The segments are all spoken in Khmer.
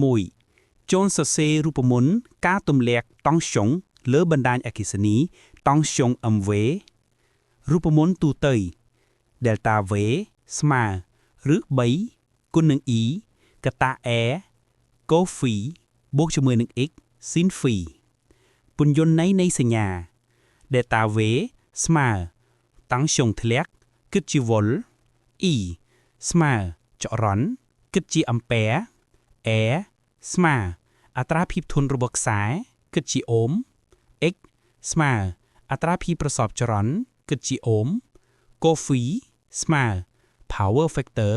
1. ចូលសរសេររូបមន្តការទម្លាក់តង់ស្យុងលើបណ្ដាញអគ្គិសនីតង់ស្យុង MV រូបមន្តទូទៅ Delta V ស្មើឬ3គុណនឹង E កតា E កូហ្វី បូកជាមួយនឹង X ស៊ីនហ្វីពន្យន្តន័យនៃសញ្ញា Delta V ស្មើតង់ស្យុងធ្លាក់គិតជាវ៉ុល E ស្មើចរន្តគិតជាអាំពែ E ស្មើអត្រាភាពធន់របស់ខ្សែគិតជាអូម X ស្មើអត្រាភាពប្រសព្វចរន្តគិតជាអូមកូហ្វីស្មើ power factor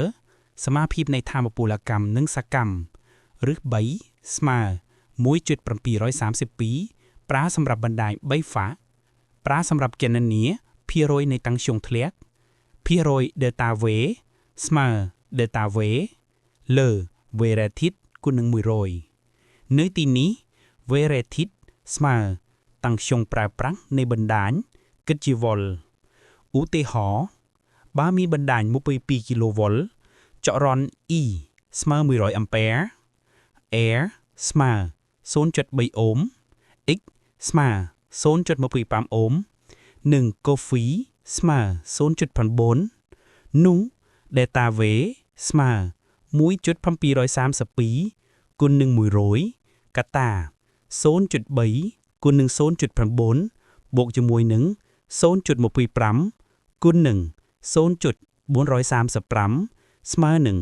សមាភាពនៃថាមពលកម្មនិងសកម្មឬ3ស្មើ1.732 ប្រើសម្រាប់បណ្ដាញ3 φ ប្រើសម្រាប់គណនាភាគរយនៃតង់ស្យុងធ្លាក់ភាគរយ delta V ស្មើ delta V លើ V rated គុណនឹង100នៅទីនេះ V rated ស្មើតង់ស្យុងប្រើប្រាស់នៃបណ្ដាញគិតជាវ៉ុលឧទាហរណ៍បើមានបណ្ដាញ22គីឡូវ៉ុលចរន្ត E ស្មើ100អាំពែ Air ស្មើ 0.3 អូម X ស្មើ 0.25 អូមនិង Coffee ស្មើ 0.9 នោះ Delta V ស្មើ 1.732 គុណនឹង100កតា 0.3 គុណនឹង 0.9 បូកជាមួយនឹង 0.25 គុណនឹង 0.435 ស្មើនឹង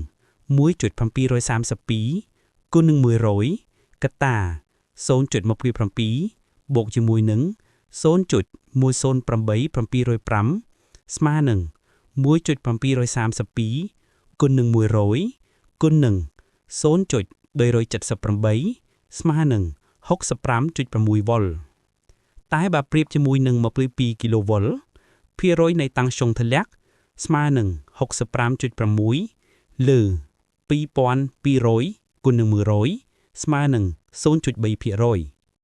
1.732 គុណនឹង100កតា 0.27 បូកជាមួយនឹង 0.108705 ស្មើនឹង 1.732 គុណនឹង100គុណនឹង 0.278 ស្មើនឹង 65.6 វ៉ុលតែបើប្រៀបជាមួយនឹង22គីឡូវ៉ុលភាគរយនៃតង់ស្យុងធ្លាក់ស្មើនឹង 65.6 លើ 2200 គុណនឹង100ស្មើនឹង 0.3%